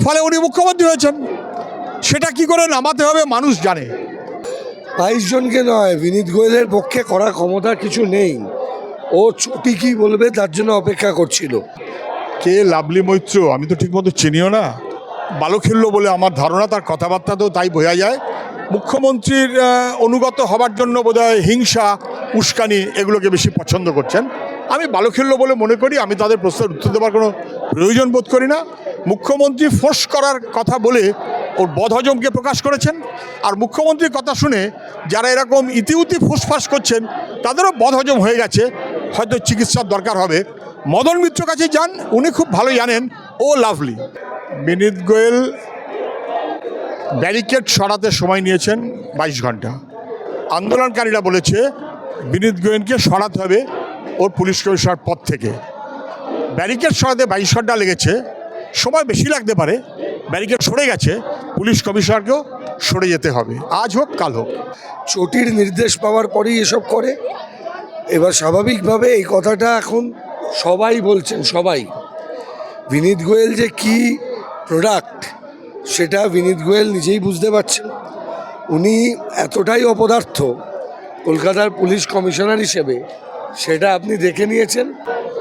ফলে উনি মুখ্যমন্ত্রী হয়েছেন। সেটা কি করে নামাতে হবে মানুষ জানে। 22 জনকে নয়, বিনীত গোয়েলের পক্ষে করার ক্ষমতা কিছু নেই। ও চটি কি বলবে তার জন্য অপেক্ষা করছিল। কে লাভলি মৈত্র আমি তো ঠিকমতো চিনিও না, ভালো খেললো বলে আমার ধারণা, তার কথাবার্তা তো তাই বোঝা যায়। মুখ্যমন্ত্রীর অনুগত হবার জন্য বোধহয় হিংসা, উস্কানি এগুলোকে বেশি পছন্দ করছেন। আমি ভালো খেললো বলে মনে করি, আমি তাদের প্রশ্নের উত্তর দেওয়ার কোনো প্রয়োজন বোধ করি না। মুখ্যমন্ত্রী ফোঁস করার কথা বলে ওর বদহজমকে প্রকাশ করেছেন, আর মুখ্যমন্ত্রীর কথা শুনে যারা এরকম ইতিউতি ফুসফাস করছেন তাদেরও বদহজম হয়ে গেছে, হয়তো চিকিৎসার দরকার হবে। মদন মিত্র কাছে যান, উনি খুব ভালো জানেন ও লাভলি। বিনীত গোয়েল ব্যারিকেড সরাতে সময় নিয়েছেন 22 ঘন্টা। আন্দোলনকারীরা বলেছে বিনীত গোয়েলকে সরাতে হবে ওর পুলিশ কমিশনার পদ থেকে। ব্যারিকেড সরাতে 22 ঘন্টা লেগেছে, সময় বেশি লাগতে পারে। ব্যারিকেড সরে গেছে, পুলিশ কমিশনারকেও সরে যেতে হবে, আজ হোক কাল হোক। চটির নির্দেশ পাওয়ার পরেই এসব করে। এবার স্বাভাবিকভাবে এই কথাটা এখন সবাই বলছেন, সবাই। বিনীত গোয়েল যে কি প্রোডাক্ট সেটা বিনীত গোয়েল নিজেই বুঝতে পারছেন। উনি এতটাই অপদার্থ কলকাতার পুলিশ কমিশনার হিসেবে, সেটা আপনি দেখে নিয়েছেন।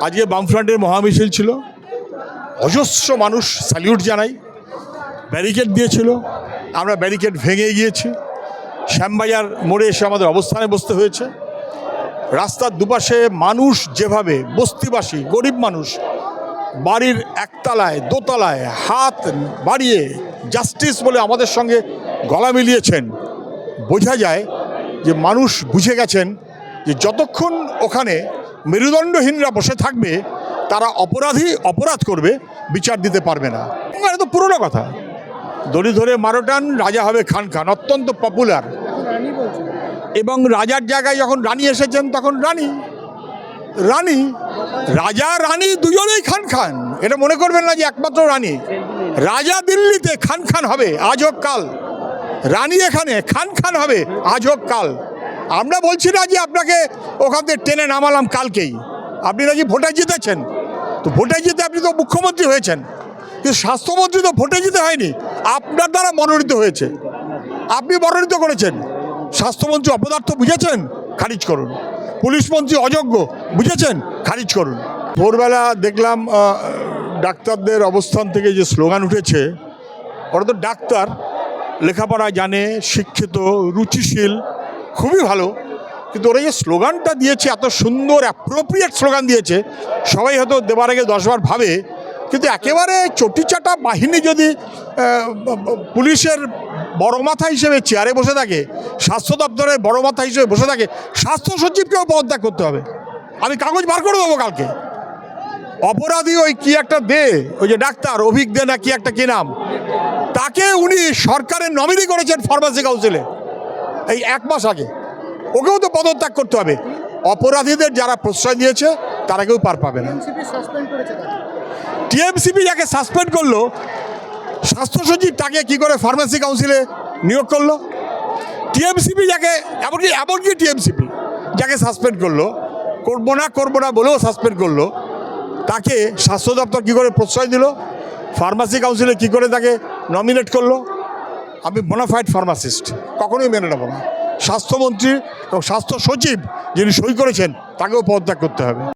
আজকে বামফ্রন্টের মহামিছিল ছিল, অজস্র মানুষ স্যালিউট জানাই, ব্যারিকেড দিয়েছিল, আমরা ব্যারিকেড ভেঙে গিয়েছি। শ্যামবাজার মোড়ে এসে আমাদের অবস্থানে বসতে হয়েছে। রাস্তার দুপাশে মানুষ যেভাবে, বস্তিবাসী গরিব মানুষ বাড়ির একতলায় দোতলায় হাত বাড়িয়ে জাস্টিস বলে আমাদের সঙ্গে গলা মিলিয়েছেন, বোঝা যায় যে মানুষ বুঝে গেছেন যে যতক্ষণ ওখানে মেরুদণ্ডহীনরা বসে থাকবে তারা অপরাধ করবে, বিচার দিতে পারবে না। এটা তো পুরোনো কথা, দড়ি ধরে মারোটান রাজা হবে খান খান, অত্যন্ত পপুলার। এবং রাজার জায়গায় যখন রানী এসেছেন তখন রানী রাজা রানী দুজনেই খান খান। এটা মনে করবেন না যে একমাত্র রানী। রাজা দিল্লিতে খান খান হবে আজ হোক কাল, রানী এখানে খান খান হবে আজ হোক কাল। আমরা বলছি না যে আপনাকে ওখান থেকে টেনে নামালাম কালকেই, আপনি নাকি ভোটে জিতেছেন, তো ভোটে জিতে আপনি তো মুখ্যমন্ত্রী হয়েছেন, কিন্তু স্বাস্থ্যমন্ত্রী তো ভোটে জিতে হয়নি, আপনার দ্বারা মনোনীত হয়েছে, আপনি মনোনীত করেছেন। স্বাস্থ্যমন্ত্রী অপদার্থ বুঝেছেন, খারিজ করুন। পুলিশ মন্ত্রী অযোগ্য বুঝেছেন, খারিজ করুন। ভোরবেলা দেখলাম ডাক্তারদের অবস্থান থেকে যে স্লোগান উঠেছে, ওরা তো ডাক্তার, লেখাপড়া জানে, শিক্ষিত, রুচিশীল, খুবই ভালো, কিন্তু ওরা যে স্লোগানটা দিয়েছে এত সুন্দর অ্যাপ্রোপ্রিয়েট স্লোগান দিয়েছে, সবাই হয়তো দেবার আগে 10 বার ভাবে, কিন্তু একেবারে চটিচাটা বাহিনী যদি পুলিশের বড় মাথা হিসেবে চেয়ারে বসে থাকে, স্বাস্থ্য দপ্তরের বড় মাথা হিসেবে বসে থাকে, স্বাস্থ্য সচিবকেও পদত্যাগ করতে হবে। আমি কাগজ বার করে দেবো কালকে। অপরাধী ওই কি একটা দে, ওই যে ডাক্তার অভিক দে না কি একটা কি নাম, তাকে উনি সরকারের নমিনি করেছেন ফার্মাসি কাউন্সিলে এই 1 মাস আগে, ওকেও তো পদত্যাগ করতে হবে। অপরাধীদের যারা প্রশ্রয় দিয়েছে তারা কেউ পার পাবে না। টিএমসিপি যাকে সাসপেন্ড করলো, স্বাস্থ্য সচিব তাকে কি করে ফার্মাসি কাউন্সিলে নিয়োগ করলো? টিএমসিপি যাকে, এমনকি টিএমসিপি যাকে সাসপেন্ড করলো, করবো না বলেও সাসপেন্ড করলো, তাকে স্বাস্থ্য দপ্তর কী করে প্রশ্রয় দিল? ফার্মাসি কাউন্সিলে কী করে তাকে নমিনেট করলো? আমি বোনাফাইড ফার্মাসিস্ট, কখনোই মেনে নেব না। স্বাস্থ্যমন্ত্রী এবং স্বাস্থ্য সচিব যিনি সই করেছেন তাকেও পদত্যাগ করতে হবে।